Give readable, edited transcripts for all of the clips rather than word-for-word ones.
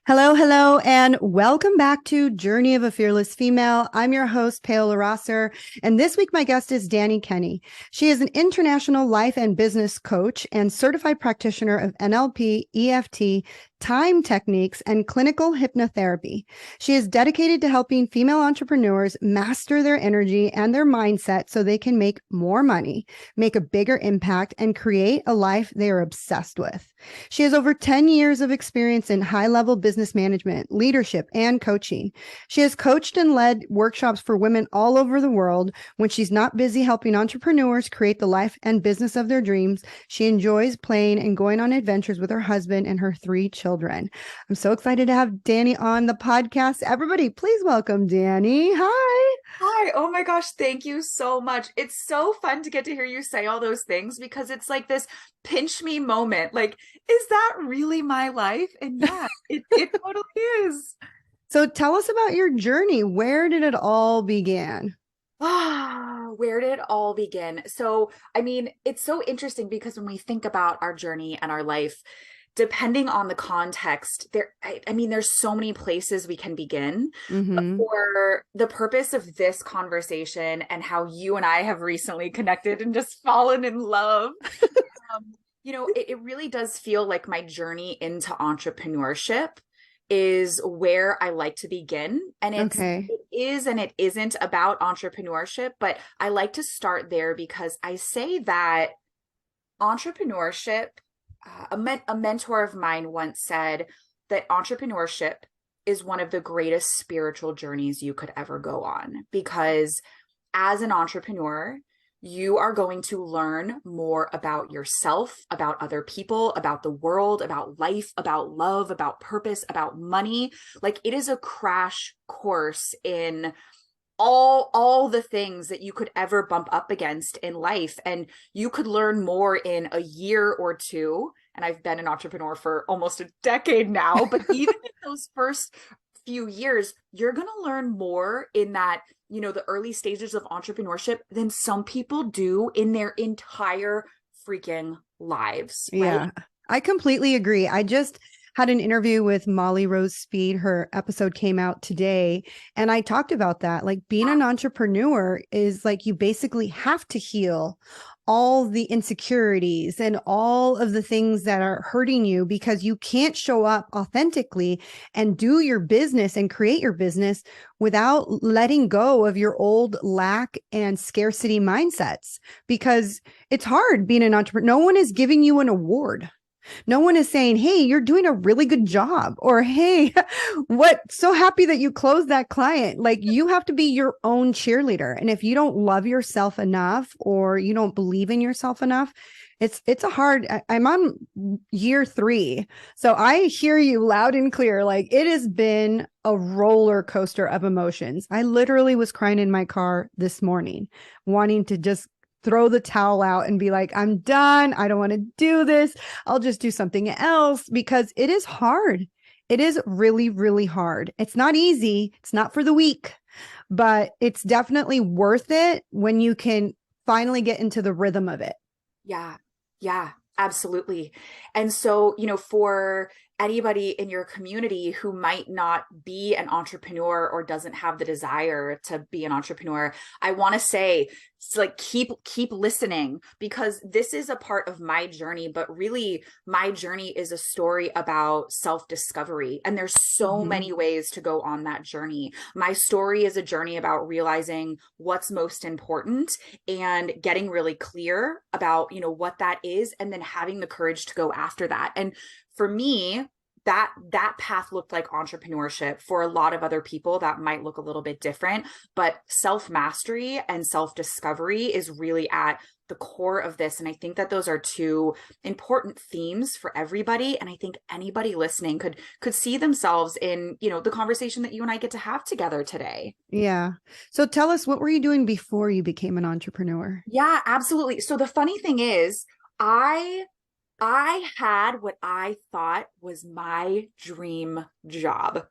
Hello, hello, and welcome back to Journey of a Fearless Female. I'm your host, Paola Rosser, and this week my guest is Dani Kenney. She is an international life and business coach and certified practitioner of NLP, EFT, time techniques, and clinical hypnotherapy. She is dedicated to helping female entrepreneurs master their energy and their mindset so they can make more money, make a bigger impact, and create a life they are obsessed with. She has over 10 years of experience in high-level business management, leadership, and coaching. She has coached and led workshops for women all over the world. When she's not busy helping entrepreneurs create the life and business of their dreams, she enjoys playing and going on adventures with her husband and her 3 children. I'm so excited to have Dani on the podcast. Everybody, please welcome Dani. Hi. Hi. Oh my gosh. Thank you so much. It's so fun to get to hear you say all those things because it's like this pinch me moment. Like, is that really my life? And yeah, it totally is. So tell us about your journey. Where did it all begin? Where did it all begin? So, I mean, it's so interesting because when we think about our journey and our life, depending on the context, there's so many places we can begin. But Mm-hmm. for the purpose of this conversation and how you and I have recently connected and just fallen in love, it really does feel like my journey into entrepreneurship is where I like to begin. And Okay. it is and it isn't about entrepreneurship, but I like to start there because I say that entrepreneurship, a mentor of mine once said that entrepreneurship is one of the greatest spiritual journeys you could ever go on, because as an entrepreneur, you are going to learn more about yourself, about other people, about the world, about life, about love, about purpose, about money. Like, it is a crash course in all the things that you could ever bump up against in life. And you could learn more in a year or two. And I've been an entrepreneur for almost a decade now, but even in those first few years, you're going to learn more in that, the early stages of entrepreneurship than some people do in their entire freaking lives, right? Yeah, I completely agree. I just had an interview with Molly Rose Speed. Her episode came out today, and I talked about that. Like, being an entrepreneur is like you basically have to heal all the insecurities and all of the things that are hurting you, because you can't show up authentically and do your business and create your business without letting go of your old lack and scarcity mindsets, because it's hard being an entrepreneur. No one is giving you an award. No one is saying, hey, you're doing a really good job, or hey, so happy that you closed that client. Like, you have to be your own cheerleader. And if you don't love yourself enough, or you don't believe in yourself enough, it's a hard. I'm on year 3. So I hear you loud and clear. Like, it has been a roller coaster of emotions. I literally was crying in my car this morning, wanting to just throw the towel out and be like, I'm done. I don't want to do this. I'll just do something else, because it is hard. It is really, really hard. It's not easy. It's not for the weak, but it's definitely worth it when you can finally get into the rhythm of it. Yeah. Yeah, absolutely. And so, for anybody in your community who might not be an entrepreneur or doesn't have the desire to be an entrepreneur, I want to say, it's like, keep listening, because this is a part of my journey, but really my journey is a story about self-discovery. And there's so Mm-hmm. many ways to go on that journey. My story is a journey about realizing what's most important and getting really clear about, what that is, and then having the courage to go after that. And for me, that path looked like entrepreneurship. For a lot of other people, that might look a little bit different, but self-mastery and self-discovery is really at the core of this. And I think that those are 2 important themes for everybody. And I think anybody listening could see themselves in, the conversation that you and I get to have together today. Yeah. So tell us, what were you doing before you became an entrepreneur? Yeah, absolutely. So the funny thing is, I had what I thought was my dream job.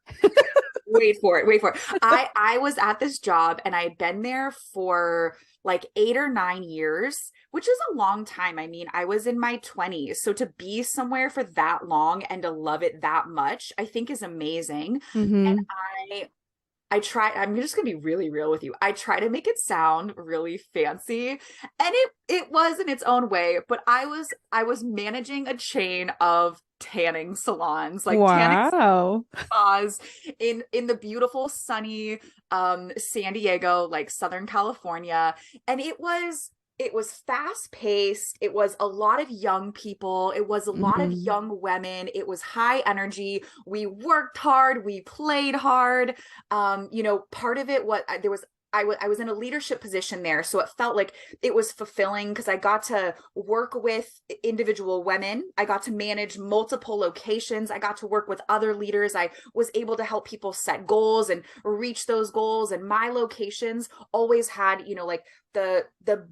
Wait for it. Wait for it. I was at this job and I had been there for like 8 or 9 years, which is a long time. I mean, I was in my 20s. So to be somewhere for that long and to love it that much, I think is amazing. And Hmm. I try, I'm just gonna be really real with you. I try to make it sound really fancy, and it was in its own way, but I was managing a chain of tanning salons, like tanning Wow. spas in the beautiful sunny San Diego, like Southern California. And it was fast paced. It was a lot of young people. It was a lot of Hmm. young women. It was high energy. We worked hard. We played hard. Part of it was there was I was in a leadership position there. So it felt like it was fulfilling because I got to work with individual women. I got to manage multiple locations. I got to work with other leaders. I was able to help people set goals and reach those goals. And my locations always had, like the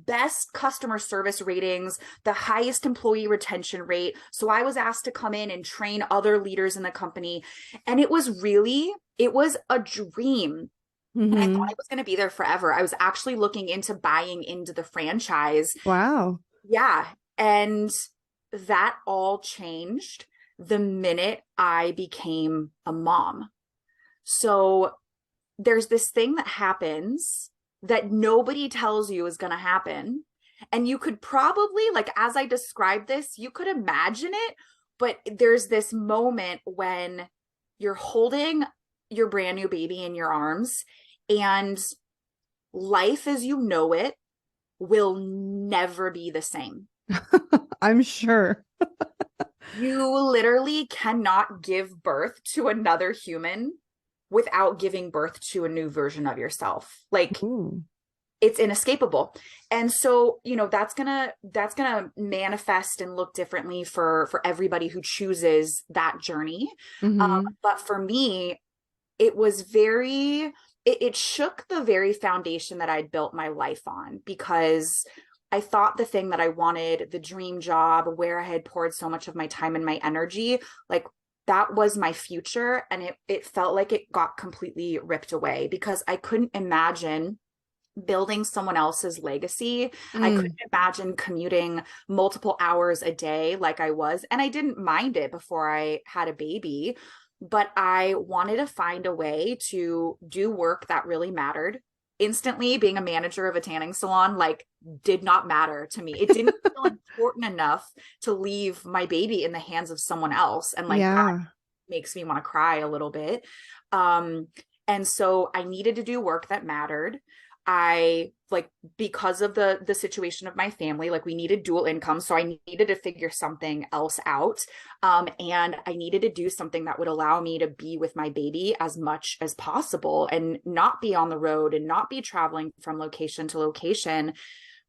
best customer service ratings, the highest employee retention rate. So I was asked to come in and train other leaders in the company. And it was a dream. And I thought Hmm. I was going to be there forever. I was actually looking into buying into the franchise. Wow. Yeah. And that all changed the minute I became a mom. So there's this thing that happens that nobody tells you is going to happen. And you could probably, like, as I described this, you could imagine it. But there's this moment when you're holding your brand new baby in your arms, and life as you know it will never be the same. I'm sure. You literally cannot give birth to another human without giving birth to a new version of yourself. Like, Ooh. it's inescapable. And so, that's gonna manifest and look differently for everybody who chooses that journey. Hmm. But for me, it was it shook the very foundation that I'd built my life on, because I thought the thing that I wanted, the dream job where I had poured so much of my time and my energy, like, that was my future. And it felt like it got completely ripped away because I couldn't imagine building someone else's legacy. I Mm. couldn't imagine commuting multiple hours a day like I was. And I didn't mind it before I had a baby, but I wanted to find a way to do work that really mattered. Instantly, being a manager of a tanning salon, like, did not matter to me. It didn't feel important enough to leave my baby in the hands of someone else. And like, that Yeah. makes me want to cry a little bit. Um, and so I needed to do work that mattered. I like, because of the situation of my family, like, we needed dual income. So I needed to figure something else out. And I needed to do something that would allow me to be with my baby as much as possible and not be on the road and not be traveling from location to location.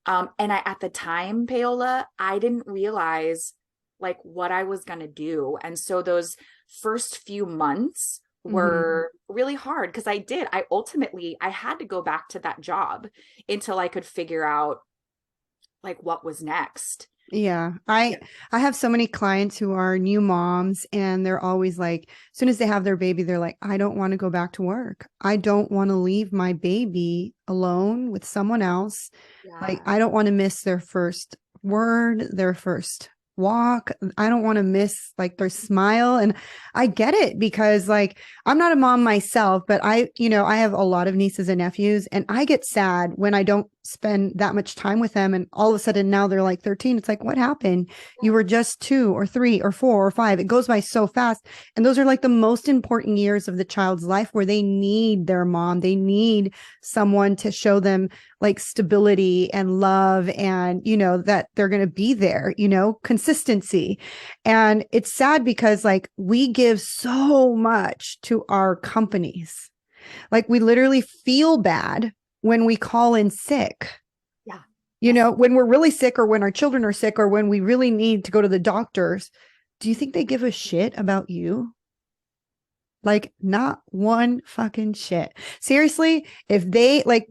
And at the time, Paola, I didn't realize like what I was going to do. And so those first few months Hmm. were really hard because I had to go back to that job until I could figure out like what was next. Yeah. Yeah. I have so many clients who are new moms and they're always like, as soon as they have their baby, they're like, I don't want to go back to work. I don't want to leave my baby alone with someone else. Like, Yeah. I don't want to miss their first word, their first walk. I don't want to miss like their smile. And I get it because like I'm not a mom myself, but I have a lot of nieces and nephews and I get sad when I don't spend that much time with them. And all of a sudden now they're like 13. It's like, what happened? You were just 2 or 3 or 4 or 5. It goes by so fast. And those are like the most important years of the child's life where they need their mom. They need someone to show them like stability and love and that they're going to be there, consistency. And it's sad because like we give so much to our companies. Like we literally feel bad when we call in sick, Yeah. Yes. when we're really sick or when our children are sick or when we really need to go to the doctors. Do you think they give a shit about you? Like not one fucking shit. Seriously, if they like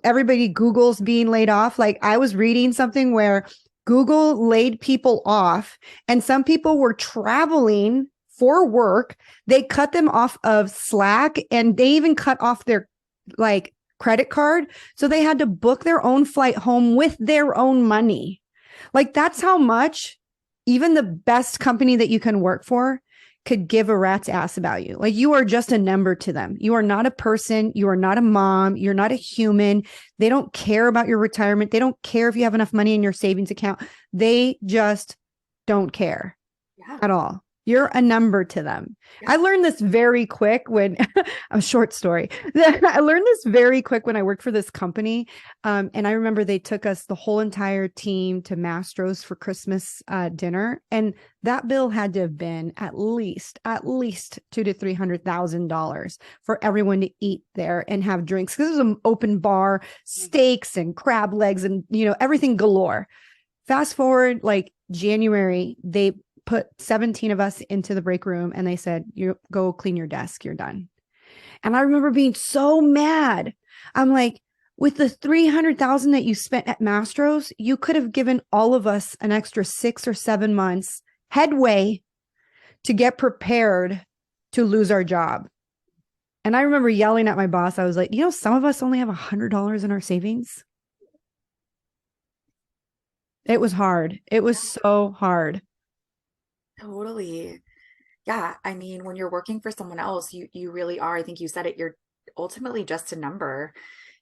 everybody Google's being laid off, like I was reading something where Google laid people off and some people were traveling for work. They cut them off of Slack, and they even cut off their like credit card. So they had to book their own flight home with their own money. Like that's how much even the best company that you can work for could give a rat's ass about you. Like you are just a number to them. You are not a person. You are not a mom. You're not a human. They don't care about your retirement. They don't care if you have enough money in your savings account. They just don't care at all. You're a number to them. Yeah. I learned this very quick when a short story. I learned this very quick when I worked for this company. And I remember they took us, the whole entire team, to Mastro's for Christmas dinner. And that bill had to have been at least $200,000 to $300,000 for everyone to eat there and have drinks. Because it was an open bar, steaks and crab legs and, everything galore. Fast forward, like January, they put 17 of us into the break room and they said, you go clean your desk, you're done. And I remember being so mad. I'm like, with the $300,000 that you spent at Mastro's, you could have given all of us an extra 6 or 7 months headway to get prepared to lose our job. And I remember yelling at my boss. I was like, some of us only have $100 in our savings. It was hard. It was so hard. Totally. Yeah. I mean, when you're working for someone else, you really are. I think you said it, you're ultimately just a number.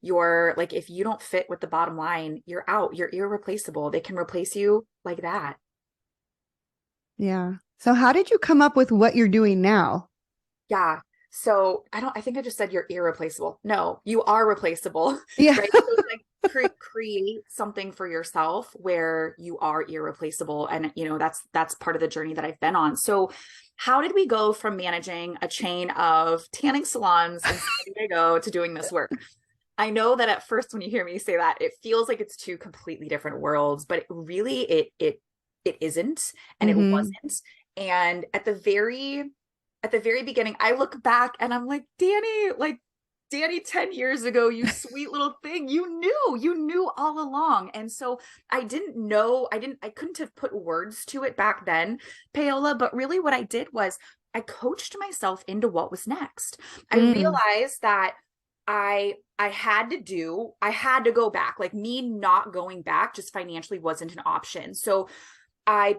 You're like, if you don't fit with the bottom line, you're out. You're irreplaceable. They can replace you like that. Yeah. So how did you come up with what you're doing now? Yeah. So I think I just said you're irreplaceable. No, you are replaceable. Yeah. Right? So like create something for yourself where you are irreplaceable. And that's part of the journey that I've been on. So how did we go from managing a chain of tanning salons in San Diego to doing this work? I know that at first when you hear me say that, it feels like it's two completely different worlds, but it isn't, and it wasn't. And at the very beginning, I look back and I'm like, Dani, 10 years ago, you sweet little thing, you knew all along. And so I couldn't have put words to it back then, Paola, but really what I did was I coached myself into what was next. I realized that I had to go back. Like, me not going back just financially wasn't an option. So I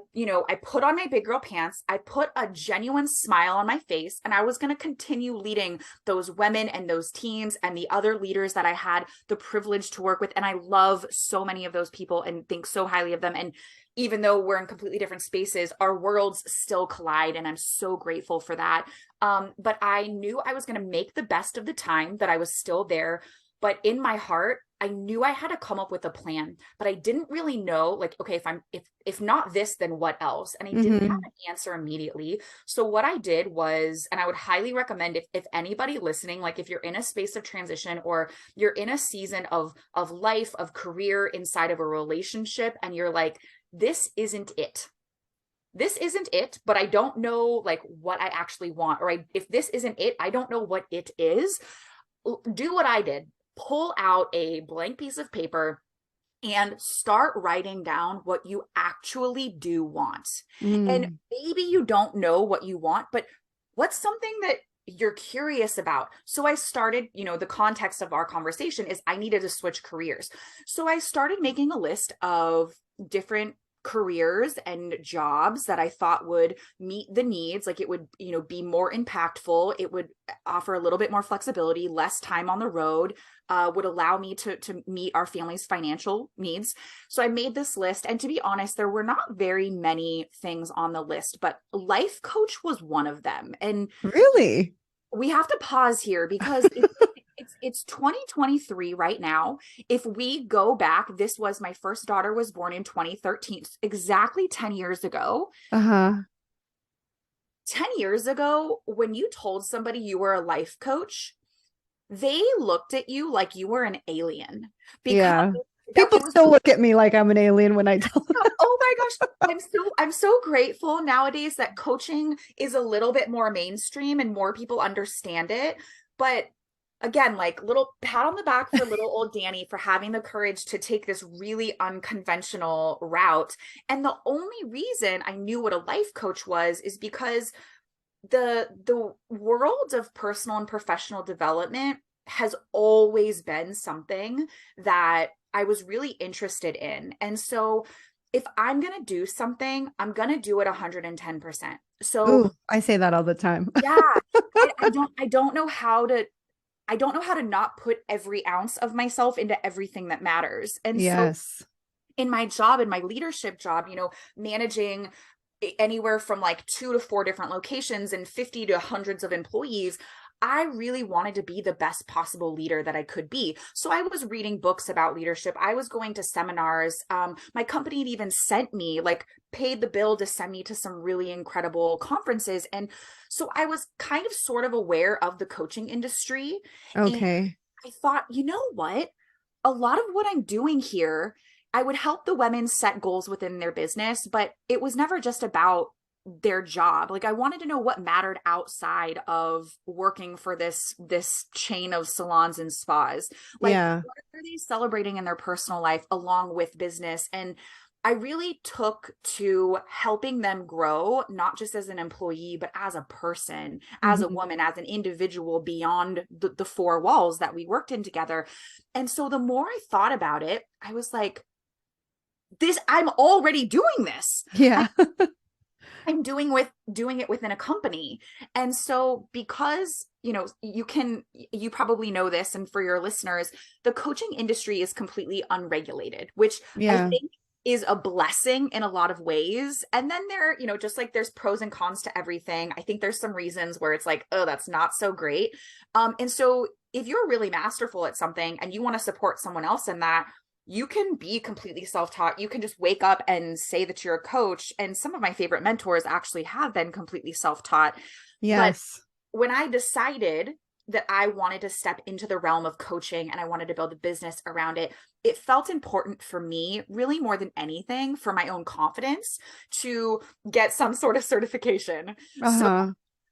put on my big girl pants, I put a genuine smile on my face, and I was going to continue leading those women and those teams and the other leaders that I had the privilege to work with. And I love so many of those people and think so highly of them. And even though we're in completely different spaces, our worlds still collide. And I'm so grateful for that. But I knew I was going to make the best of the time that I was still there. But in my heart, I knew I had to come up with a plan, but I didn't really know, like, okay, if not this, then what else? And I didn't have an answer immediately. So what I did was, and I would highly recommend if anybody listening, like if you're in a space of transition or you're in a season of life, of career, inside of a relationship, and you're like, this isn't it. This isn't it, but I don't know like what I actually want, or if this isn't it, I don't know what it is. Do what I did. Pull out a blank piece of paper and start writing down what you actually do want. And maybe you don't know what you want, but what's something that you're curious about? So I started, the context of our conversation is I needed to switch careers. So I started making a list of different careers and jobs that I thought would meet the needs. Like it would, be more impactful. It would offer a little bit more flexibility, less time on the road, would allow me to meet our family's financial needs. So I made this list. And to be honest, there were not very many things on the list, but life coach was one of them. And really, we have to pause here because it's 2023 right now. If we go back, my first daughter was born in 2013, exactly 10 years ago. 10 years ago, when you told somebody you were a life coach, they looked at you like you were an alien. Because people still look at me like I'm an alien when I tell them. Oh my gosh. I'm so grateful nowadays that coaching is a little bit more mainstream and more people understand it. But again, like little pat on the back for little old Dani for having the courage to take this really unconventional route. And the only reason I knew what a life coach was is because the world of personal and professional development has always been something that I was really interested in. And so if I'm going to do something, I'm going to do it 110%. So Ooh, I say that all the time. yeah, I don't know how to, I don't know how to not put every ounce of myself into everything that matters. And so Yes. in my job, in my leadership job, managing anywhere from like 2 to 4 different locations and 50 to hundreds of employees, I really wanted to be the best possible leader that I could be. So I was reading books about leadership. I was going to seminars. My company had even sent me, like, paid the bill to send me to some really incredible conferences. And so I was kind of sort of aware of the coaching industry. And Okay. I thought, you know what? A lot of what I'm doing here, I would help the women set goals within their business, but it was never just about their job. Like, I wanted to know what mattered outside of working for this chain of salons and spas. Like, Yeah. what are they celebrating in their personal life along with business? And I really took to helping them grow, not just as an employee, but as a person, as a Mhm. woman, as an individual beyond the four walls that we worked in together. And so the more I thought about it, I was like, I'm already doing this. Yeah. I'm doing it within a company. And so because, you probably know this, and for your listeners, the coaching industry is completely unregulated, which I Yeah. think is a blessing in a lot of ways. And then just like there's pros and cons to everything. I think there's some reasons where it's like, oh, that's not so great. And so if you're really masterful at something and you want to support someone else in that, you can be completely self-taught. You can just wake up and say that you're a coach. And some of my favorite mentors actually have been completely self-taught. But Yes. when I decided that I wanted to step into the realm of coaching and I wanted to build a business around it, it felt important for me, really more than anything, for my own confidence to get some sort of certification. So Uh-huh.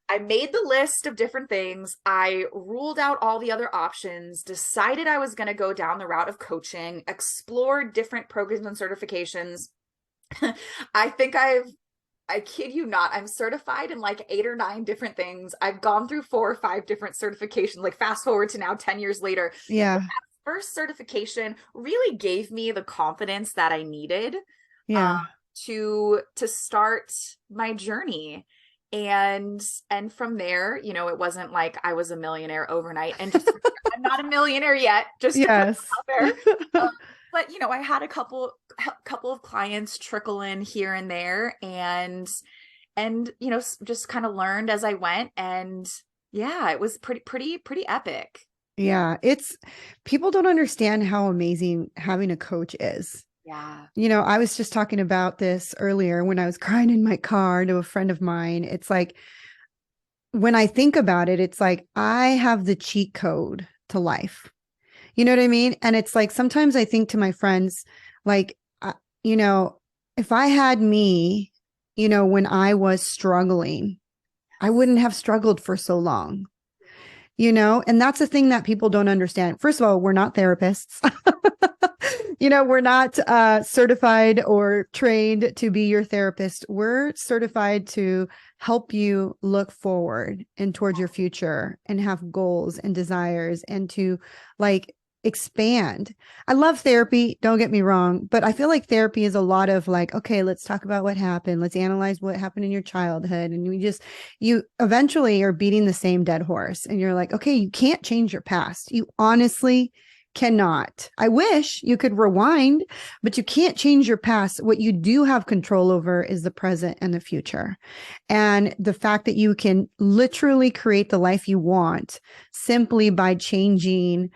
I made the list of different things. I ruled out all the other options, decided I was going to go down the route of coaching, explored different programs and certifications. I think I kid you not, I'm certified in like 8 or 9 different things. I've gone through 4 or 5 different certifications, like fast forward to now 10 years later. Yeah. First certification really gave me the confidence that I needed uh, Yeah. to start my journey. And from there, it wasn't like I was a millionaire overnight. And just, I'm not a millionaire yet, just to put it Yes. out there. But I had a couple of clients trickle in here and there, and just kind of learned as I went. And yeah, it was pretty epic. Yeah. People don't understand how amazing having a coach is. Yeah. I was just talking about this earlier when I was crying in my car to a friend of mine. It's like, when I think about it, it's like I have the cheat code to life. You know what I mean? And it's like sometimes I think to my friends, like, you know, if I had me, when I was struggling, I wouldn't have struggled for so long. And that's the thing that people don't understand. First of all, we're not therapists. We're not certified or trained to be your therapist. We're certified to help you look forward and towards your future and have goals and desires and to like expand. I love therapy, don't get me wrong, but I feel like therapy is a lot of like, okay, let's talk about what happened. Let's analyze what happened in your childhood. And you eventually are beating the same dead horse. And you're like, okay, you can't change your past. You honestly cannot. I wish you could rewind, but you can't change your past. What you do have control over is the present and the future. And the fact that you can literally create the life you want simply by changing,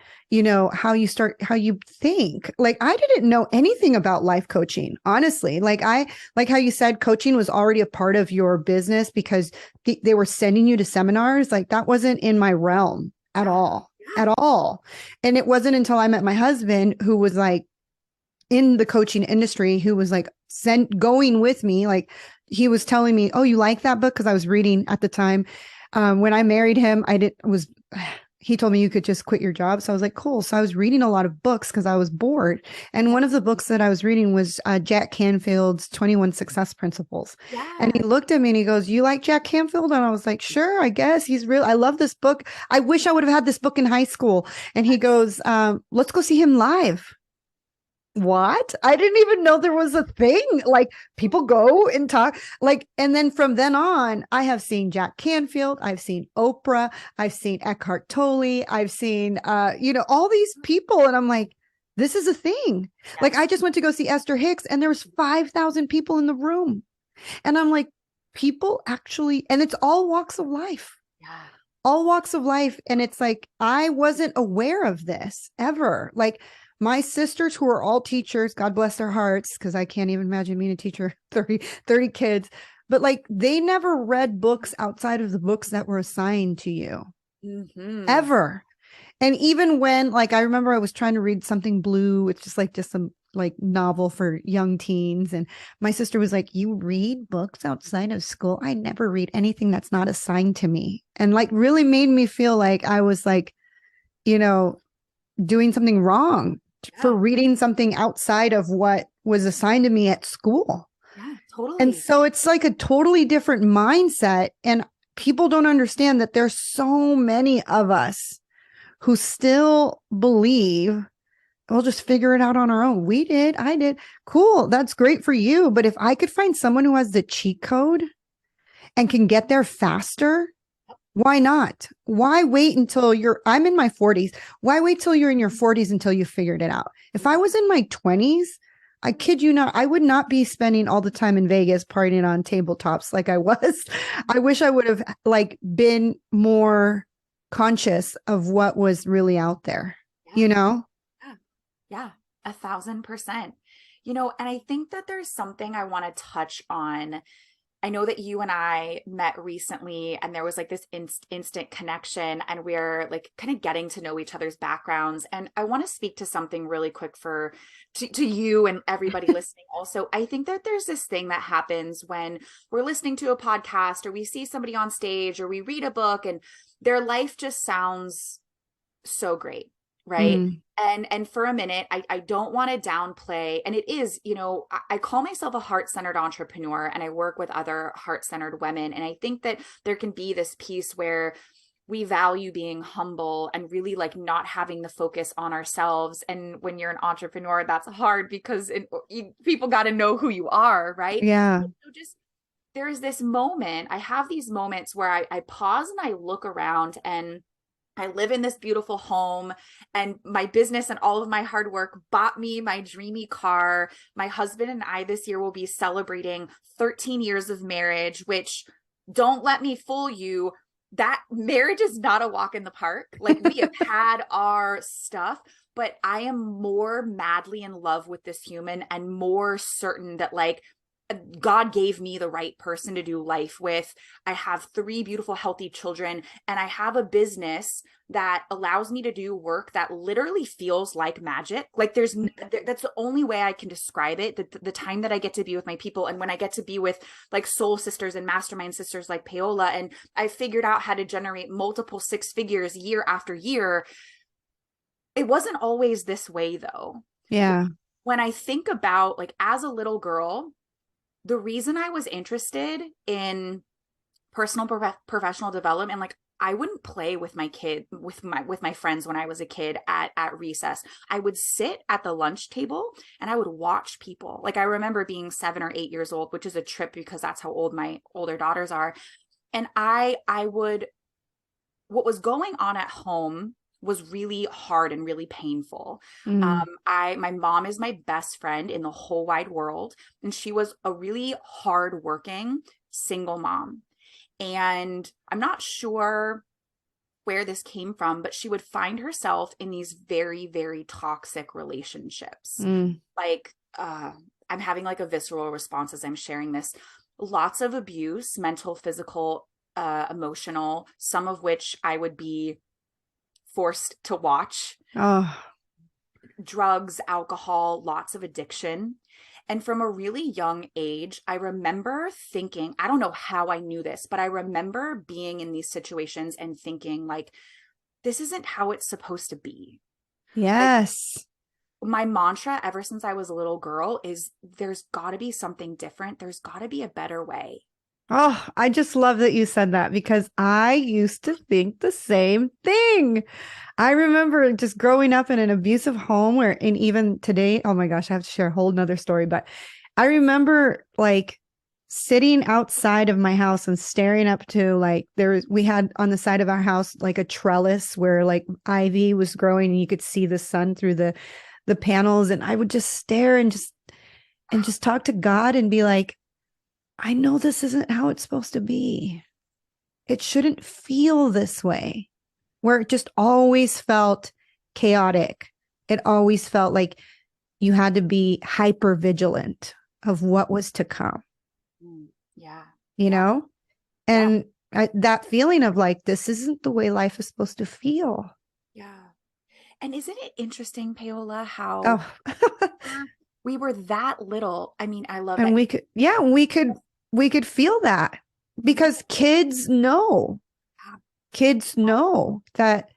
how you think. Like, I didn't know anything about life coaching, honestly. Like how you said coaching was already a part of your business because they were sending you to seminars. Like, that wasn't in my realm at all. At all. And it wasn't until I met my husband, who was like in the coaching industry, who was like going with me. Like, he was telling me, oh, you like that book? Because I was reading at the time. When I married him, he told me you could just quit your job. So I was like, cool. So I was reading a lot of books because I was bored. And one of the books that I was reading was Jack Canfield's 21 Success Principles. And he Yeah. looked at me and he goes, you like Jack Canfield? And I was like, sure, I guess. He's real. I love this book. I wish I would have had this book in high school. And he goes, let's go see him live. What? I didn't even know there was a thing. Like people go and talk like, and then from then on, I have seen Jack Canfield, I've seen Oprah, I've seen Eckhart Tolle, I've seen all these people. And I'm like, this is a thing. Like Yes. I just went to go see Esther Hicks and there was 5,000 people in the room. And I'm like, people actually, and it's all walks of life. Yeah. All walks of life. And it's like, I wasn't aware of this ever. Like my sisters who are all teachers, God bless their hearts, because I can't even imagine being a teacher, 30 kids, but like they never read books outside of the books that were assigned to you ever. And even when, like, I remember I was trying to read Something Blue, it's just some like novel for young teens. And my sister was like, you read books outside of school? I never read anything that's not assigned to me. And like really made me feel like I was like, doing something wrong for reading something outside of what was assigned to me at school. Yeah, totally. And so it's like a totally different mindset. And people don't understand that there's so many of us who still believe we'll just figure it out on our own. We did. I did. Cool. That's great for you. But if I could find someone who has the cheat code and can get there faster, why not? Why wait until I'm in my 40s. Why wait till you're in your 40s until you figured it out? If I was in my 20s, I kid you not, I would not be spending all the time in Vegas partying on tabletops like I was. I wish I would have like been more conscious of what was really out there, Yeah. Yeah, 1,000%. And I think that there's something I want to touch on. I know that you and I met recently and there was like this instant connection and we're like kind of getting to know each other's backgrounds. And I want to speak to something really quick to you and everybody listening. Also, I think that there's this thing that happens when we're listening to a podcast or we see somebody on stage or we read a book and their life just sounds so great. Right. And for a minute, I don't want to downplay. And it is, I call myself a heart-centered entrepreneur and I work with other heart-centered women. And I think that there can be this piece where we value being humble and really like not having the focus on ourselves. And when you're an entrepreneur, that's hard because people got to know who you are. Right. Yeah. So just there's this moment, I have these moments where I pause and I look around and I live in this beautiful home and my business and all of my hard work bought me my dreamy car. My husband and I this year will be celebrating 13 years of marriage, which don't let me fool you. That marriage is not a walk in the park. Like we have had our stuff, but I am more madly in love with this human and more certain that like God gave me the right person to do life with. I have 3 beautiful, healthy children, and I have a business that allows me to do work that literally feels like magic. Like that's the only way I can describe it. The time that I get to be with my people and when I get to be with like soul sisters and mastermind sisters like Paola, and I figured out how to generate multiple 6 figures year after year. It wasn't always this way though. Yeah. When I think about like as a little girl, the reason I was interested in personal professional development, like I wouldn't play with my kid, with my friends when I was a kid at recess. I would sit at the lunch table and I would watch people. Like I remember being 7 or 8 years old, which is a trip because that's how old my older daughters are. And what was going on at home was really hard and really painful. My mom is my best friend in the whole wide world. And she was a really hardworking single mom. And I'm not sure where this came from, but she would find herself in these very, very toxic relationships. Like, I'm having like a visceral response as I'm sharing this. Lots of abuse, mental, physical, emotional, some of which I would be forced to watch. Drugs, alcohol, lots of addiction. And from a really young age, I remember thinking, I don't know how I knew this, but I remember being in these situations and thinking like, this isn't how it's supposed to be. Like, Yes. my mantra ever since I was a little girl is there's got to be something different. There's got to be a better way. Oh, I just love that you said that because I used to think the same thing. I remember just growing up in an abusive home where, and even today, oh my gosh, I have to share a whole nother story, but I remember like sitting outside of my house and staring up to like we had on the side of our house like a trellis where like ivy was growing and you could see the sun through the panels, and I would just stare and just talk to God and be like, I know this isn't how it's supposed to be. It shouldn't feel this way, where it just always felt chaotic. It always felt like you had to be hyper vigilant of what was to come. Yeah. You Yeah. know? And that feeling of like, this isn't the way life is supposed to feel. Yeah. And isn't it interesting, Paola, how Oh, we were that little? I mean, I love and that. we could feel that because kids know that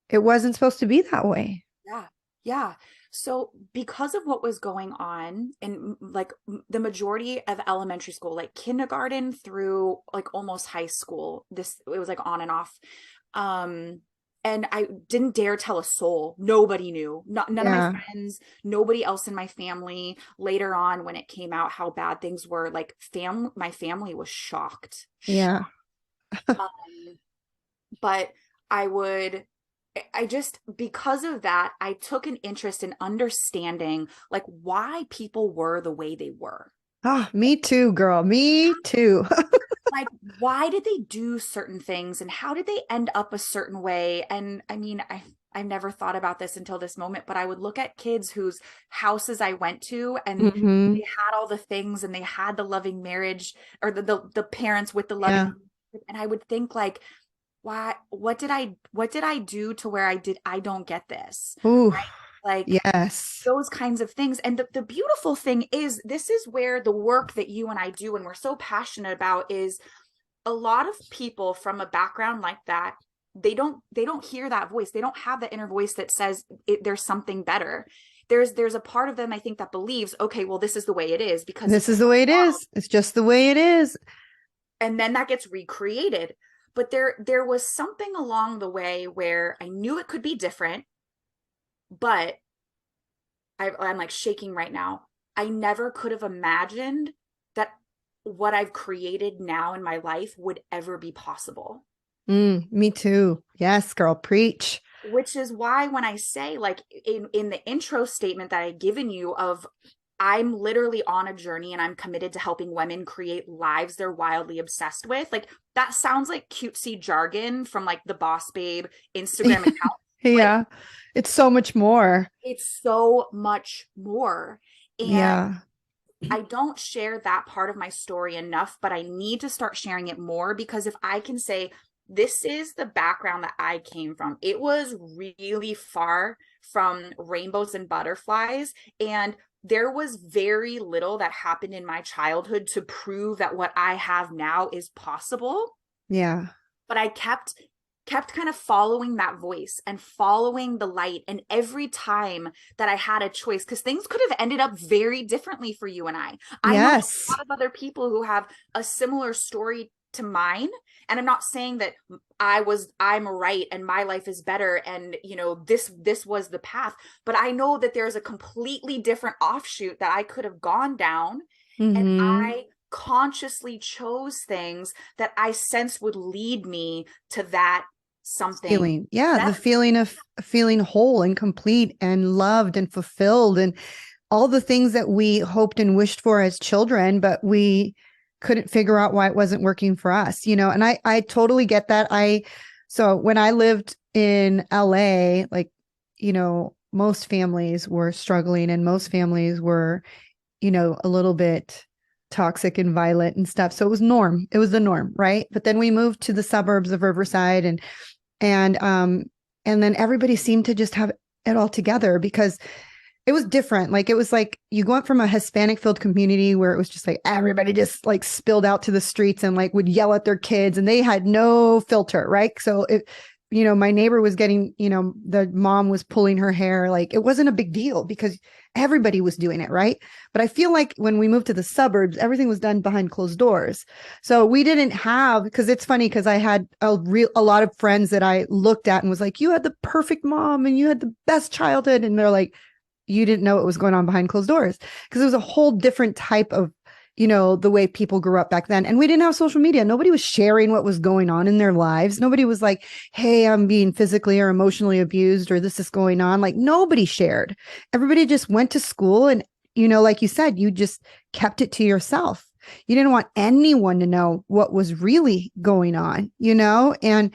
it wasn't supposed to be that way. Yeah. Yeah. So because of what was going on in like the majority of elementary school, like kindergarten through like almost high school, it was like on and off. And I didn't dare tell a soul. Nobody knew. None of my friends, nobody else in my family. Later on, when it came out how bad things were, like my family was shocked. Yeah. But I just, because of that, I took an interest in understanding like why people were the way they were. Oh, me too, girl. Me too. Like, why did they do certain things and how did they end up a certain way? And I mean, I've never thought about this until this moment, but I would look at kids whose houses I went to and Mm-hmm. they had all the things and they had the loving marriage or the parents with the loving, and I would think like, why, what did I do to where I don't get this? Ooh, Right? Like yes. those kinds of things. And the beautiful thing is this is where the work that you and I do and we're so passionate about is a lot of people from a background like that, they don't hear that voice. They don't have that inner voice that says there's something better. There's a part of them, I think, that believes, okay, well, this is the way it is because This is the way it is. It's just the way it is. and then that gets recreated. But there was something along the way where I knew it could be different, but I'm like shaking right now. I never could have imagined that what I've created now in my life would ever be possible. Me too. Yes, girl, preach. Which is why when I say like in the intro statement that I've given you of I'm literally on a journey and I'm committed to helping women create lives they're wildly obsessed with. Like that sounds like cutesy jargon from like the Boss Babe Instagram account. Yeah. It's so much more. It's so much more. And Yeah. I don't share that part of my story enough, but I need to start sharing it more because if I can say, this is the background that I came from, it was really far from rainbows and butterflies. And there was very little that happened in my childhood to prove that what I have now is possible. Yeah. But I kept kind of following that voice and following the light. And every time that I had a choice, because things could have ended up very differently for you and I know a lot of other people who have a similar story to mine. And I'm not saying that I'm right and my life is better. And, you know, this was the path, but I know that there's a completely different offshoot that I could have gone down. Mm-hmm. And I consciously chose things that I sense would lead me to that something feeling. Yeah. The feeling of feeling whole and complete and loved and fulfilled and all the things that we hoped and wished for as children, but we couldn't figure out why it wasn't working for us, you know? And I totally get that. So when I lived in LA, like, you know, most families were struggling and most families were, you know, a little bit toxic and violent and stuff. So it was the norm, right? But then we moved to the suburbs of Riverside and then everybody seemed to just have it all together because it was different. Like it was like you went from a Hispanic filled community where it was just like everybody just like spilled out to the streets and like would yell at their kids and they had no filter, right? So my neighbor was getting, the mom was pulling her hair. Like, it wasn't a big deal because everybody was doing it, right? But I feel like when we moved to the suburbs, everything was done behind closed doors. So we didn't have, because it's funny, because I had a lot of friends that I looked at and was like, you had the perfect mom and you had the best childhood. And they're like, you didn't know what was going on behind closed doors, because it was a whole different type of, the way people grew up back then. And we didn't have social media. Nobody was sharing what was going on in their lives. Nobody was like, hey, I'm being physically or emotionally abused, or this is going on. Like, nobody shared. Everybody just went to school and, like you said, you just kept it to yourself. You didn't want anyone to know what was really going on, and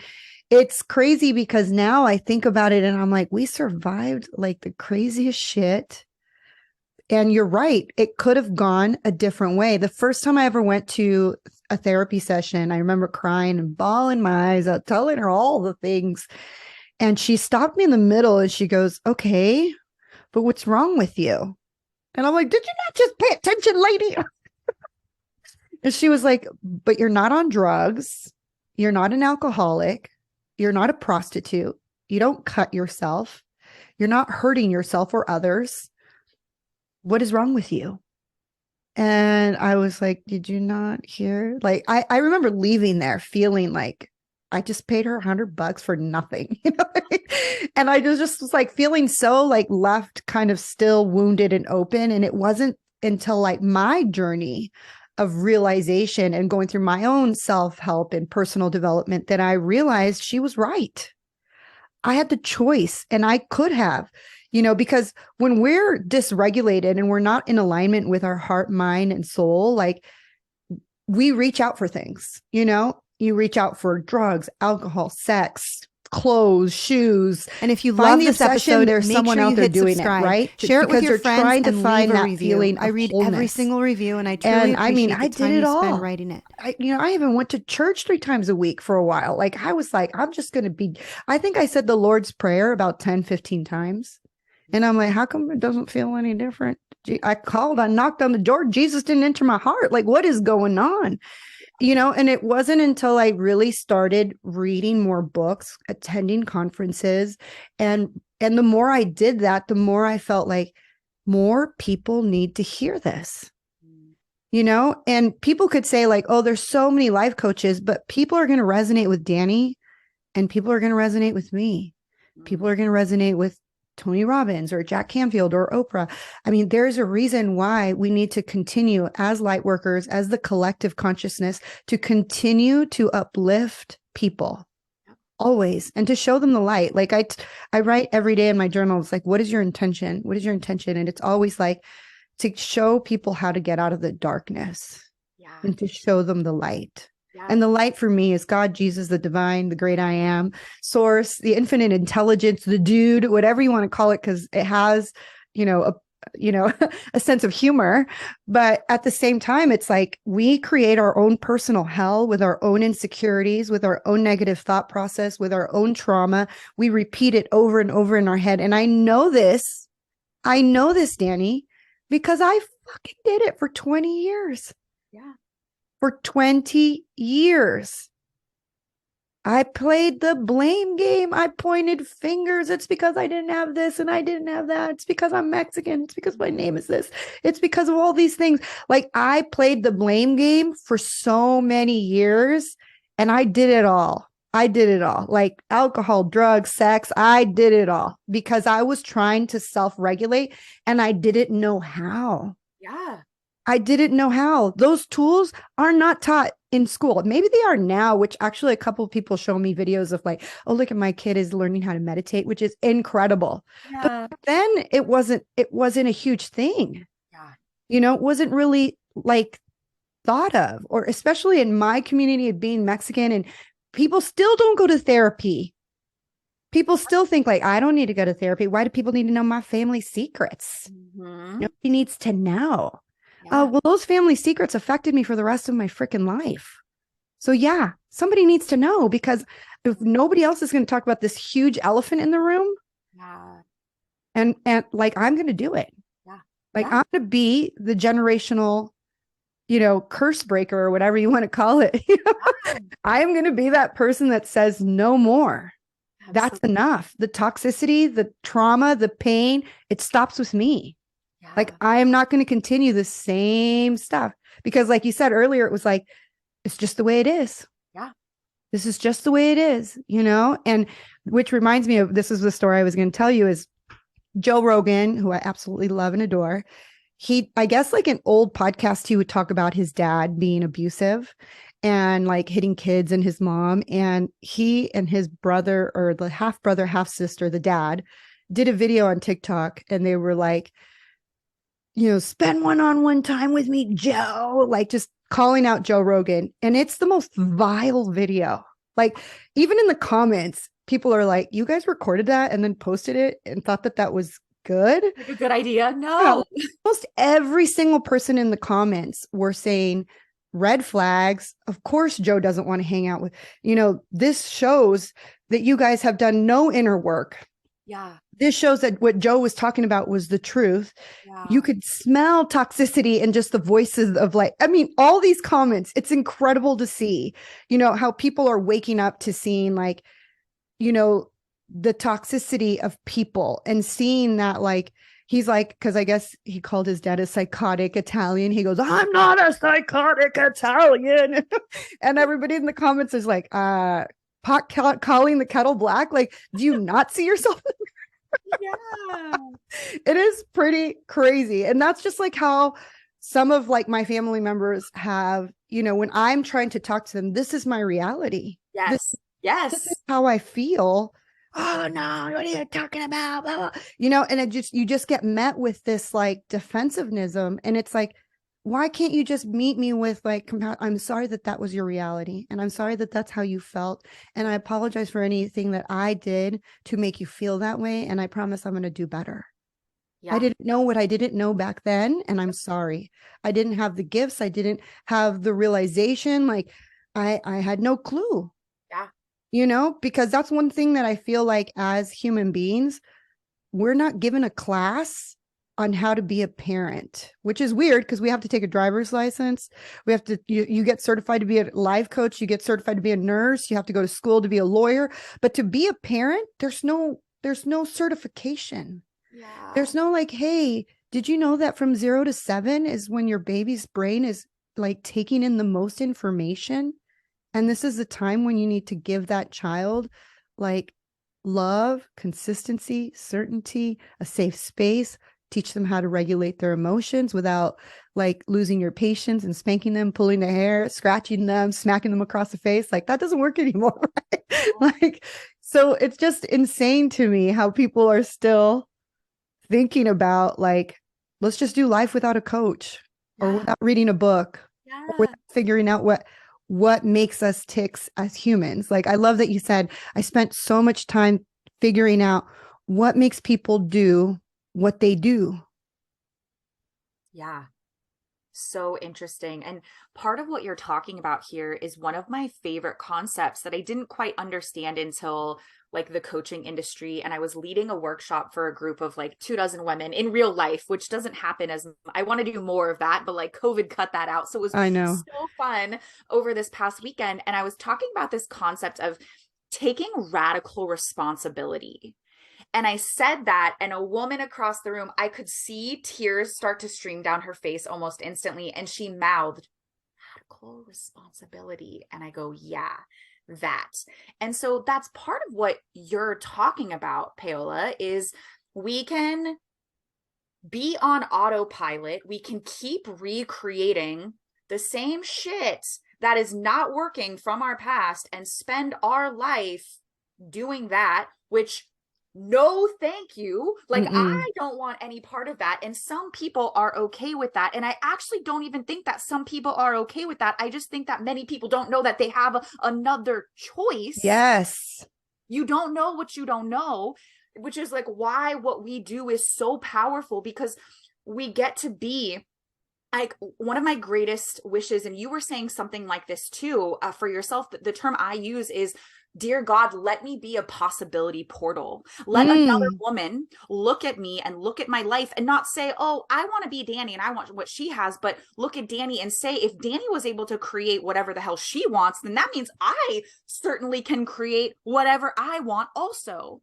it's crazy because now I think about it and I'm like, we survived like the craziest shit. And you're right. It could have gone a different way. The first time I ever went to a therapy session, I remember crying and bawling my eyes out, telling her all the things. And she stopped me in the middle and she goes, okay, but what's wrong with you? And I'm like, did you not just pay attention, lady? And she was like, but you're not on drugs. You're not an alcoholic. You're not a prostitute. You don't cut yourself. You're not hurting yourself or others. What is wrong with you? And I was like, did you not hear? Like, I remember leaving there feeling like I just paid her $100 for nothing, And I just was like feeling so like left kind of still wounded and open. And it wasn't until like my journey of realization and going through my own self-help and personal development that I realized she was right. I had the choice, and I could have, because when we're dysregulated and we're not in alignment with our heart, mind, and soul, like, we reach out for things, you reach out for drugs, alcohol, sex, clothes, shoes. And if you Find love the this obsession, episode, there's make someone sure out you there hit doing subscribe. it, right? Share it Because with your they're friends trying to and find leave a that review. feeling I of read wholeness. every single review, and I truly And appreciate I mean, I the did time it you all. spend writing it. I even went to church 3 times a week for a while. Like, I was like, I'm just going to be, I think I said the Lord's Prayer about 10, 15 times. And I'm like, how come it doesn't feel any different? I called, I knocked on the door. Jesus didn't enter my heart. Like, what is going on? And it wasn't until I really started reading more books, attending conferences, and the more I did that, the more I felt like more people need to hear this. And people could say like, oh, there's so many life coaches, but people are going to resonate with Dani, and people are going to resonate with me. People are going to resonate with Tony Robbins or Jack Canfield or Oprah. I mean, there's a reason why we need to continue as light workers, as the collective consciousness, to continue to uplift people always, and to show them the light. Like, I write every day in my journal. It's like, what is your intention? What is your intention? And it's always like to show people how to get out of the darkness and to show them the light. And the light for me is God, Jesus, the divine, the great I am, source, the infinite intelligence, the dude, whatever you want to call it, because it has, a sense of humor. But at the same time, it's like we create our own personal hell with our own insecurities, with our own negative thought process, with our own trauma. We repeat it over and over in our head. And I know this, Dani, because I fucking did it for 20 years. Yeah. For 20 years. I played the blame game. I pointed fingers. It's because I didn't have this and I didn't have that. It's because I'm Mexican. It's because my name is this. It's because of all these things. Like, I played the blame game for so many years, and I did it all. Like alcohol, drugs, sex. I did it all because I was trying to self-regulate, and I didn't know how. Yeah. I didn't know how. Those tools are not taught in school. Maybe they are now, which actually a couple of people show me videos of like, oh, look at my kid is learning how to meditate, which is incredible. Yeah. But then it wasn't a huge thing. Yeah. It wasn't really like thought of, or especially in my community of being Mexican, and people still don't go to therapy. People still think like, I don't need to go to therapy. Why do people need to know my family secrets? Mm-hmm. Nobody needs to know. Yeah. Well, those family secrets affected me for the rest of my freaking life. So yeah, somebody needs to know, because if nobody else is going to talk about this huge elephant in the room, and like, I'm going to do it. Yeah. Like, I'm going to be the generational, curse breaker, or whatever you want to call it. I am going to be that person that says no more. That's Absolutely. enough. The toxicity, the trauma, the pain, it stops with me. Like, Yeah. I am not going to continue the same stuff because, like you said earlier, it was like, it's just the way it is. Yeah. This is just the way it is, you know? And which reminds me of, this is the story I was going to tell you, is Joe Rogan, who I absolutely love and adore. He, I guess, like an old podcast, he would talk about his dad being abusive and like hitting kids and his mom. And he and his brother, or the half brother, half sister, the dad, did a video on TikTok, and they were like, you know, spend one-on-one time with me, Joe, like just calling out Joe Rogan. And it's the most vile video. Like, even in the comments, people are like, you guys recorded that and then posted it and thought that that was good. Like a good idea. Yeah, No. almost every single person in the comments were saying red flags. Of course, Joe doesn't want to hang out with, you know, this shows that you guys have done no inner work. Yeah. This shows that what Joe was talking about was the truth. You Yeah. could smell toxicity in just the voices of, like, I mean, all these comments. It's incredible to see, you know, how people are waking up to seeing, like, you know, the toxicity of people and seeing that, like, he's like, because I guess he called his dad a psychotic Italian. He goes, I'm not a psychotic Italian. And everybody in the comments is like, calling the kettle black. Like, do you not see yourself? Yeah. It is pretty crazy. And that's just like how some of like my family members have, you know, when I'm trying to talk to them, this is my reality. Yes. This is Yes. how I feel. Oh no, what are you talking about? Blah, blah. You know, and you just get met with this like defensiveness. And it's like, why can't you just meet me with like, I'm sorry that that was your reality. And I'm sorry that that's how you felt. And I apologize for anything that I did to make you feel that way. And I promise I'm going to do better. I Yeah. didn't know what I didn't know back then. And I'm sorry. I didn't have the gifts. I didn't have the realization. Like, I had no clue, Yeah. you know, because that's one thing that I feel like as human beings, we're not given a class on how to be a parent, which is weird because we have to take a driver's license. We have to, you get certified to be a life coach. You get certified to be a nurse. You have to go to school to be a lawyer. But to be a parent, there's no certification. Yeah. There's no like, hey, did you know that from 0 to 7 is when your baby's brain is like taking in the most information? And this is the time when you need to give that child like love, consistency, certainty, a safe space, teach them how to regulate their emotions without like losing your patience and spanking them, pulling their hair, scratching them, smacking them across the face. Like, that doesn't work anymore. Right? Like, so it's just insane to me how people are still thinking about like, let's just do life without a coach or Yeah. without reading a book or Yeah. without figuring out what makes us ticks as humans. Like, I love that you said, I spent so much time figuring out what makes people do what they do. Yeah. So interesting. And part of what you're talking about here is one of my favorite concepts that I didn't quite understand until like the coaching industry. And I was leading a workshop for a group of like 24 women in real life, which doesn't happen as I want to do more of that, but like COVID cut that out. So it was I know. so fun over this past weekend. And I was talking about this concept of taking radical responsibility. And I said that, and a woman across the room, I could see tears start to stream down her face almost instantly. And she mouthed, radical responsibility. And I go, yeah, that. And so that's part of what you're talking about, Paola, is we can be on autopilot. We can keep recreating the same shit that is not working from our past and spend our life doing that, which no thank you, like Mm-mm. I don't want any part of that. And some people are okay with that, and I actually don't even think that some people are okay with that. I just think that many people don't know that they have another choice. Yes. You don't know what you don't know, which is like why what we do is so powerful, because we get to be like, one of my greatest wishes, and you were saying something like this too, for yourself, the term I use is dear God, let me be a possibility portal. Let another Mm. woman look at me and look at my life and not say, oh, I want to be Dani and I want what she has, but look at Dani and say, if Dani was able to create whatever the hell she wants, then that means I certainly can create whatever I want also.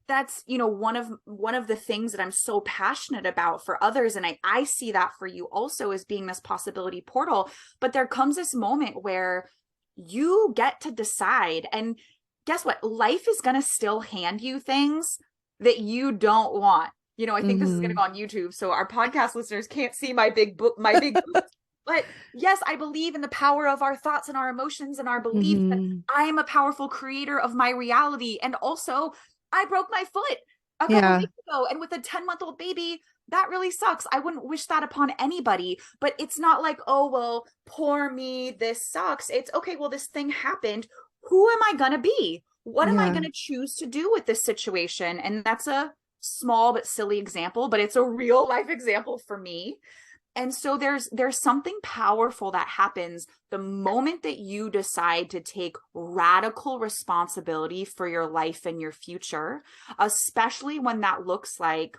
That's, you know, one of the things that I'm so passionate about for others. And I see that for you also as being this possibility portal. But there comes this moment where you get to decide. And guess what? Life is going to still hand you things that you don't want. You know, I think this is going to Mm-hmm. go on YouTube, so our podcast listeners can't see my big book, my big book. But yes, I believe in the power of our thoughts and our emotions and our beliefs that Mm-hmm. I am a powerful creator of my reality. And also, I broke my foot a couple Yeah. weeks ago, and with a 10-month-old baby, that really sucks. I wouldn't wish that upon anybody, but it's not like, oh, well, poor me, this sucks. It's okay, well, this thing happened. Who am I going to be? What am I Yeah. going to choose to do with this situation? And that's a small but silly example, but it's a real life example for me. And so there's something powerful that happens the moment that you decide to take radical responsibility for your life and your future, especially when that looks like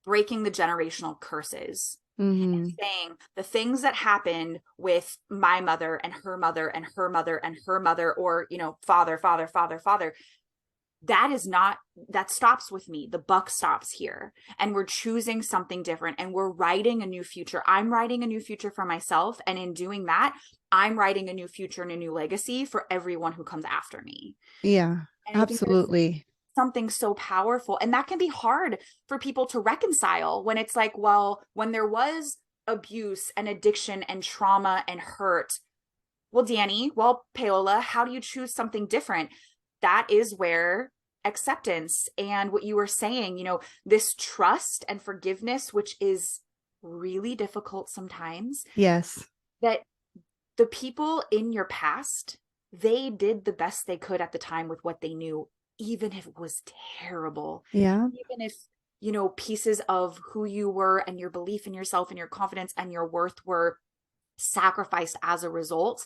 breaking the generational curses and Mm-hmm. saying the things that happened with my mother and her mother and her mother and her mother, or, you know, father, that is not, that stops with me. The buck stops here, and we're choosing something different, and we're writing a new future. I'm writing a new future for myself, and in doing that, I'm writing a new future and a new legacy for everyone who comes after me. Yeah, And I think there's absolutely. something so powerful, and that can be hard for people to reconcile when it's like, well, when there was abuse and addiction and trauma and hurt, well, Dani, well, Paola, how do you choose something different? That is where acceptance and what you were saying, you know, this trust and forgiveness, which is really difficult sometimes, Yes. that the people in your past, they did the best they could at the time with what they knew, even if it was terrible, Yeah. even if, you know, pieces of who you were and your belief in yourself and your confidence and your worth were sacrificed as a result.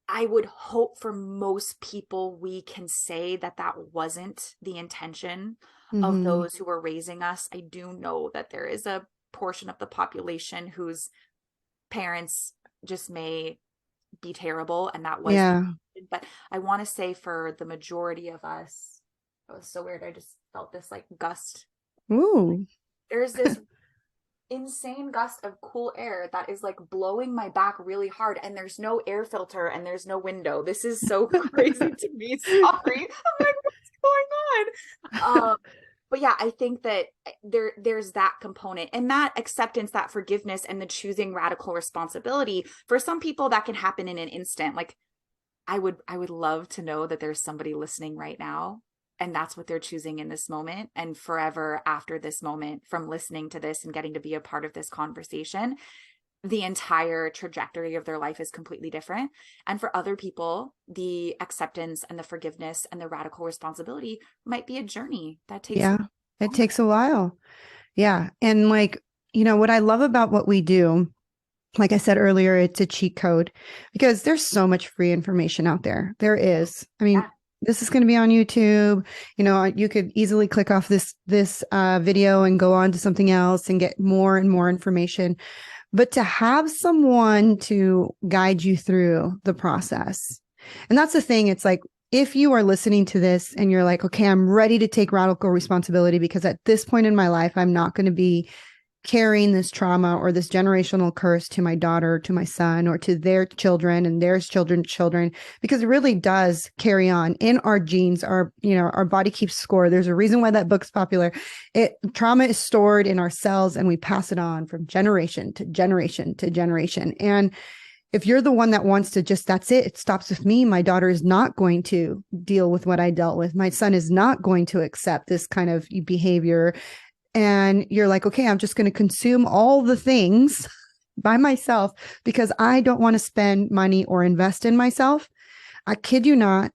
I would hope for most people, we can say that that wasn't the intention of Mm-hmm. those who were raising us. I do know that there is a portion of the population whose parents just may be terrible, and that was the Yeah. intention. But I want to say for the majority of us, that was so weird. I just felt this like gust. Ooh. There's this insane gust of cool air that is like blowing my back really hard, and there's no air filter and there's no window. This is so crazy to me. Sorry. I'm like, what's going on? But yeah, I think that there's that component, and that acceptance, that forgiveness, and the choosing radical responsibility. For some people that can happen in an instant. Like I would love to know that there's somebody listening right now, and that's what they're choosing in this moment, and forever after this moment, from listening to this and getting to be a part of this conversation, the entire trajectory of their life is completely different. And for other people, the acceptance and the forgiveness and the radical responsibility might be a journey that takes a Yeah. little It longer. takes a while. Yeah. And like, what I love about what we do, like I said earlier, it's a cheat code because there's so much free information out there. There is. I mean, Yeah. this is going to be on YouTube. You could easily click off this video and go on to something else and get more and more information. But to have someone to guide you through the process. And that's the thing. It's like, if you are listening to this and you're like, okay, I'm ready to take radical responsibility because at this point in my life, I'm not going to be carrying this trauma or this generational curse to my daughter, to my son, or to their children and their children, because it really does carry on in our genes. Our body keeps score. There's a reason why that book's popular. Trauma is stored in our cells, and we pass it on from generation to generation to generation. And if you're the one that wants to just, that's it, it stops with me. My daughter is not going to deal with what I dealt with. My son is not going to accept this kind of behavior. And you're like, okay, I'm just going to consume all the things by myself because I don't want to spend money or invest in myself. I kid you not.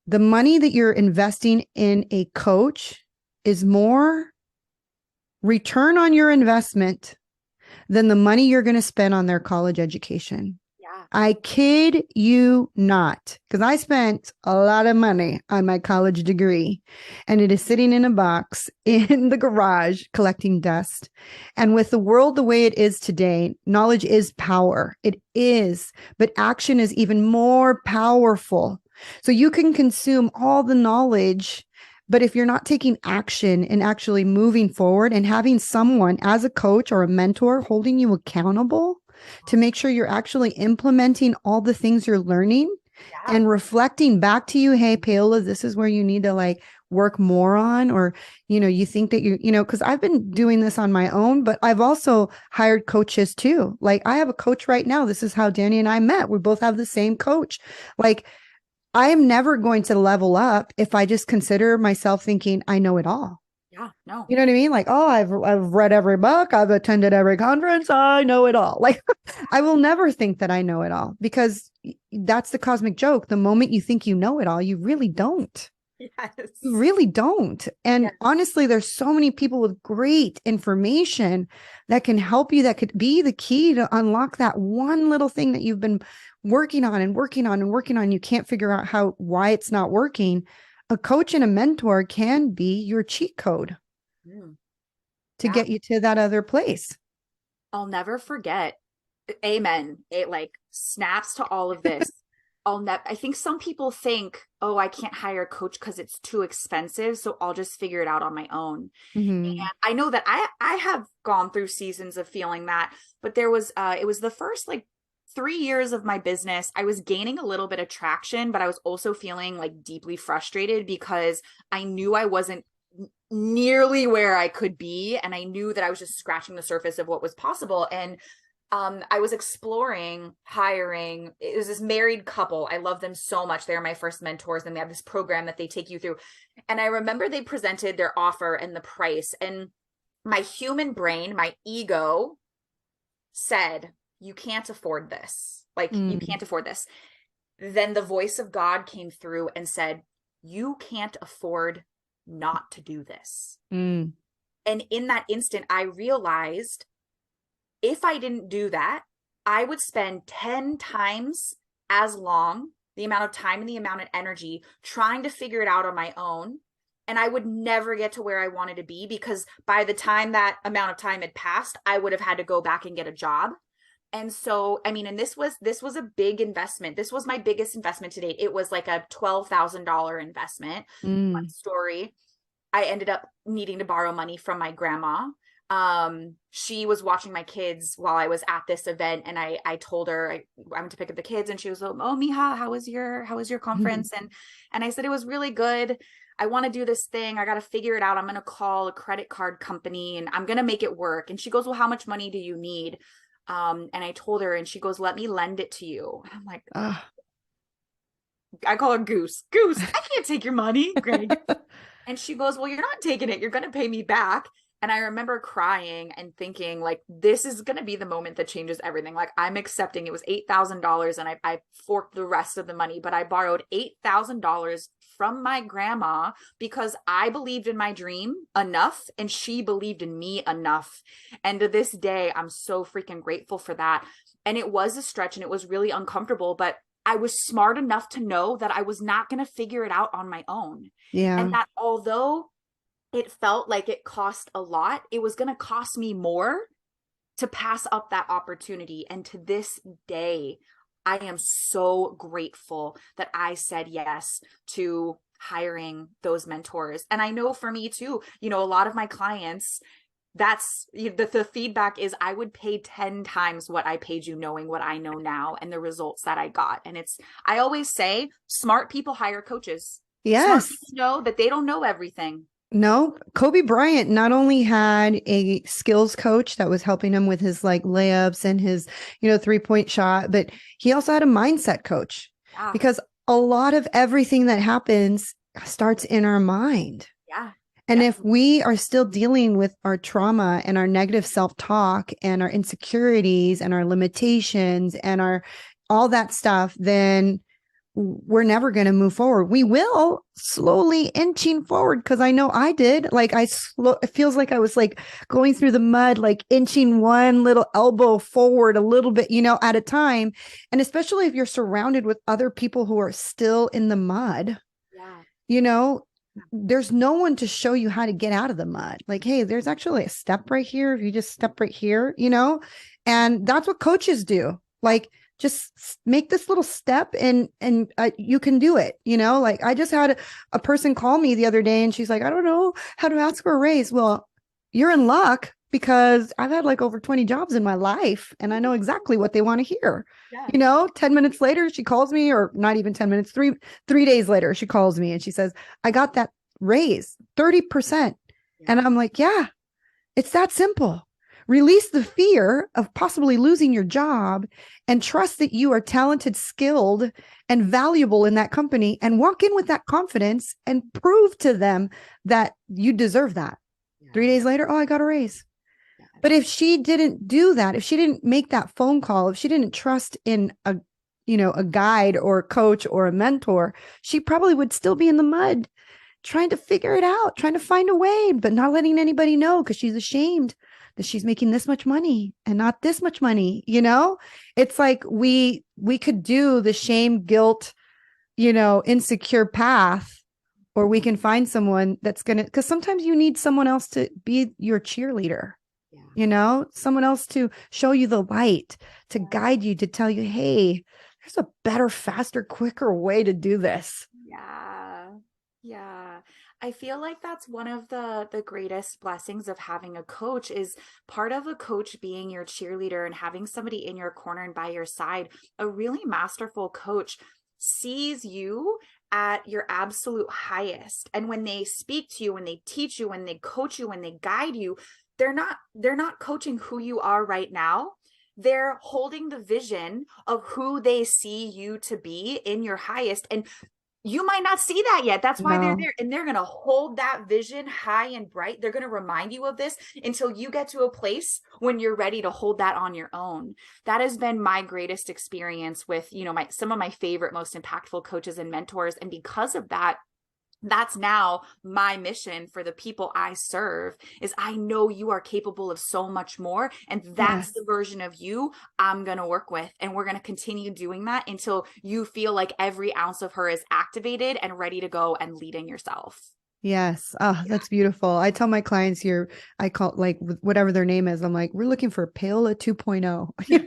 The money that you're investing in a coach is more return on your investment than the money you're going to spend on their college education. Yeah. I kid you not, because I spent a lot of money on my college degree and it is sitting in a box in the garage collecting dust. And with the world the way it is today, knowledge is power. It is, but action is even more powerful. So you can consume all the knowledge, but if you're not taking action and actually moving forward and having someone as a coach or a mentor holding you accountable to make sure you're actually implementing all the things you're learning Yeah. and reflecting back to you, hey, Paola, this is where you need to like work more on, or, you think that because I've been doing this on my own, but I've also hired coaches too. Like I have a coach right now. This is how Dani and I met. We both have the same coach. Like I am never going to level up if I just consider myself thinking I know it all. Yeah. No. You know what I mean? Like, oh, I've read every book, I've attended every conference, I know it all. Like, I will never think that I know it all, because that's the cosmic joke. The moment you think you know it all, you really don't. You Yes. really don't. And Yes. honestly, there's so many people with great information that can help you, that could be the key to unlock that one little thing that you've been working on and working on and working on. You can't figure out why it's not working. A coach and a mentor can be your cheat code Mm, to yeah. get you to that other place. I'll never forget. Amen. It like snaps to all of this. I think some people think, oh, I can't hire a coach because it's too expensive, so I'll just figure it out on my own. Mm-hmm. And I know that I have gone through seasons of feeling that, but it was the first like 3 years of my business. I was gaining a little bit of traction, but I was also feeling like deeply frustrated because I knew I wasn't nearly where I could be, and I knew that I was just scratching the surface of what was possible. And I was exploring hiring. It was this married couple. I love them so much. They're my first mentors, and they have this program that they take you through. And I remember they presented their offer and the price, and my human brain, my ego said, you can't afford this. Like, you Mm. can't afford this. Then the voice of God came through and said, you can't afford not to do this. Mm. And in that instant, I realized if I didn't do that, I would spend 10 times as long, the amount of time and the amount of energy trying to figure it out on my own. And I would never get to where I wanted to be, because by the time that amount of time had passed, I would have had to go back and get a job. And so, I mean, and this was a big investment. This was my biggest investment to date. It was like a $12,000 investment. My Mm. story, I ended up needing to borrow money from my grandma. She was watching my kids while I was at this event, and I told her I went to pick up the kids, and she was like, oh, Mija, how was your conference? And I said, it was really good. I want to do this thing. I got to figure it out. I'm going to call a credit card company and I'm going to make it work. And she goes, well, how much money do you need? And I told her, and she goes, let me lend it to you. And I'm like, Ah. I call her Goose. Goose, I can't take your money, Granny. And she goes, well, you're not taking it. You're going to pay me back. And I remember crying and thinking, like, this is going to be the moment that changes everything. Like, I'm accepting. It was $8,000, and I forked the rest of the money, but I borrowed $8,000 from my grandma because I believed in my dream enough, and she believed in me enough. And to this day, I'm so freaking grateful for that. And it was a stretch, and it was really uncomfortable, but I was smart enough to know that I was not going to figure it out on my own. And Yeah. that although it felt like it cost a lot, it was going to cost me more to pass up that opportunity. And to this day, I am so grateful that I said yes to hiring those mentors. And I know for me too, a lot of my clients, that's the feedback is I would pay 10 times what I paid you, knowing what I know now and the results that I got. And I always say, smart people hire coaches. Smart Yes. people know that they don't know everything. No, Kobe Bryant not only had a skills coach that was helping him with his like layups and his, 3-point shot, but he also had a mindset coach, Yeah. because a lot of everything that happens starts in our mind. Yeah. And Yeah. if we are still dealing with our trauma and our negative self-talk and our insecurities and our limitations and all that stuff, then we're never going to move forward. We will slowly inching forward. Cause I know I did. Like it feels like I was like going through the mud, like inching one little elbow forward a little bit, at a time. And especially if you're surrounded with other people who are still in the mud, Yeah. there's no one to show you how to get out of the mud. Like, hey, there's actually a step right here. If you just step right here, and that's what coaches do. Like, just make this little step and you can do it. Like I just had a person call me the other day and she's like, I don't know how to ask for a raise. Well, you're in luck because I've had like over 20 jobs in my life and I know exactly what they want to hear. Yeah. 10 minutes later, she calls me, or not even 10 minutes, three days later, she calls me and she says, I got that raise 30%. Yeah. And I'm like, yeah, it's that simple. Release the fear of possibly losing your job and trust that you are talented, skilled, and valuable in that company, and walk in with that confidence and prove to them that you deserve that. Yeah. 3 days later, oh, I got a raise. Yeah. But if she didn't do that, if she didn't make that phone call, if she didn't trust in a guide or a coach or a mentor, she probably would still be in the mud trying to figure it out, trying to find a way, but not letting anybody know because she's ashamed that she's making this much money and not this much money. It's like we could do the shame, guilt, insecure path, or we can find someone that's going to, because sometimes you need someone else to be your cheerleader. Yeah. Someone else to show you the light, to guide you, to tell you, hey, there's a better, faster, quicker way to do this. Yeah. Yeah. I feel like that's one of the greatest blessings of having a coach, is part of a coach being your cheerleader and having somebody in your corner and by your side. A really masterful coach sees you at your absolute highest. And when they speak to you, when they teach you, when they coach you, when they guide you, they're not coaching who you are right now. They're holding the vision of who they see you to be in your highest. And you might not see that yet. That's why they're there. And they're going to hold that vision high and bright. They're going to remind you of this until you get to a place when you're ready to hold that on your own. That has been my greatest experience with, some of my favorite, most impactful coaches and mentors. And because of that, that's now my mission for the people I serve, is I know you are capable of so much more. And that's the version of you I'm going to work with. And we're going to continue doing that until you feel like every ounce of her is activated and ready to go and lead in yourself. Yes. Oh, that's beautiful. I tell my clients here, I call like whatever their name is, I'm like, we're looking for Paola 2.0. Yes,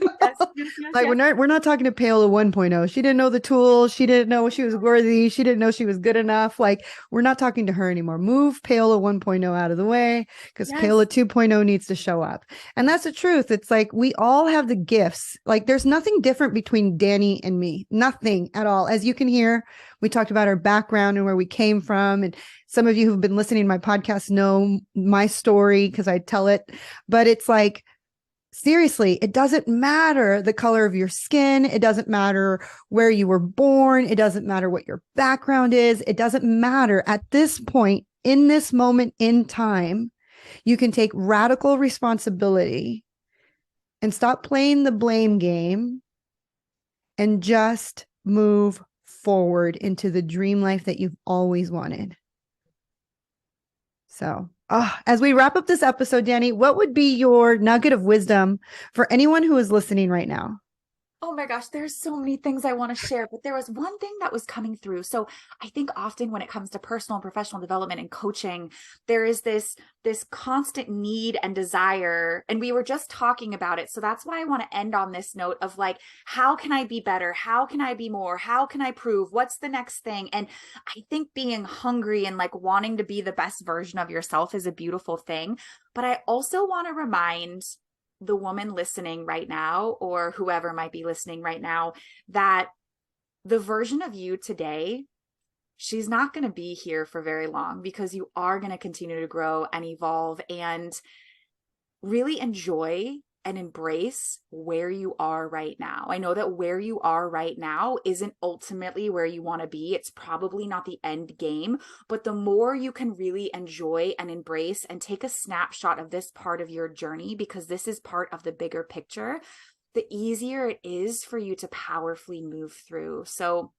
Like we're not talking to Paola 1.0. She didn't know the tools. She didn't know she was worthy. She didn't know she was good enough. Like we're not talking to her anymore. Move Paola 1.0 out of the way because Paola 2.0 needs to show up. And that's the truth. It's like we all have the gifts. Like there's nothing different between Dani and me. Nothing at all. As you can hear, we talked about our background and where we came from. And some of you who've been listening to my podcast know my story because I tell it. But it's like, seriously, it doesn't matter the color of your skin. It doesn't matter where you were born. It doesn't matter what your background is. It doesn't matter at this point, in this moment in time. You can take radical responsibility and stop playing the blame game and just move forward into the dream life that you've always wanted. So, as we wrap up this episode, Dani, what would be your nugget of wisdom for anyone who is listening right now? Oh my gosh, there's so many things I want to share, but there was one thing that was coming through. So I think often when it comes to personal and professional development and coaching, there is this constant need and desire. And we were just talking about it. So that's why I want to end on this note of like, how can I be better? How can I be more? How can I prove? What's the next thing? And I think being hungry and like wanting to be the best version of yourself is a beautiful thing. But I also want to remind the woman listening right now, or whoever might be listening right now, that the version of you today, she's not going to be here for very long, because you are going to continue to grow and evolve and really enjoy and embrace where you are right now. I know that where you are right now isn't ultimately where you want to be. It's probably not the end game, but the more you can really enjoy and embrace and take a snapshot of this part of your journey, because this is part of the bigger picture, the easier it is for you to powerfully move through. So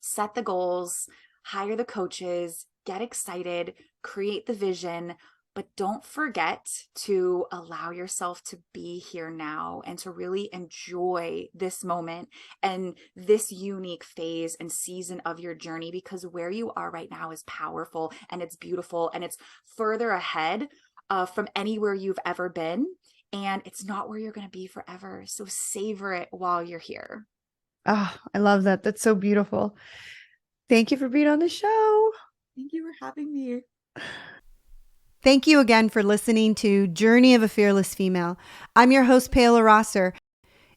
set the goals, hire the coaches, get excited, create the vision, but don't forget to allow yourself to be here now and to really enjoy this moment and this unique phase and season of your journey, because where you are right now is powerful and it's beautiful and it's further ahead from anywhere you've ever been. And it's not where you're going to be forever. So savor it while you're here. Oh, I love that. That's so beautiful. Thank you for being on the show. Thank you for having me. Thank you again for listening to Journey of a Fearless Female. I'm your host, Paola Rosser.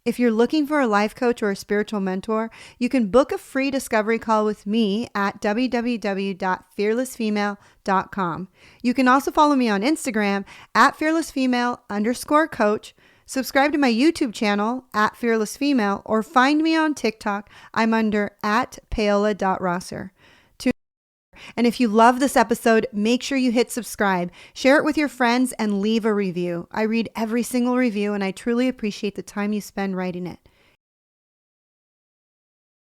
If you're looking for a life coach or a spiritual mentor, you can book a free discovery call with me at www.fearlessfemale.com. You can also follow me on Instagram at fearlessfemale_coach, subscribe to my YouTube channel at fearlessfemale, or find me on TikTok. I'm under at paola.rosser. And if you love this episode, make sure you hit subscribe, share it with your friends, and leave a review. I read every single review, and I truly appreciate the time you spend writing it.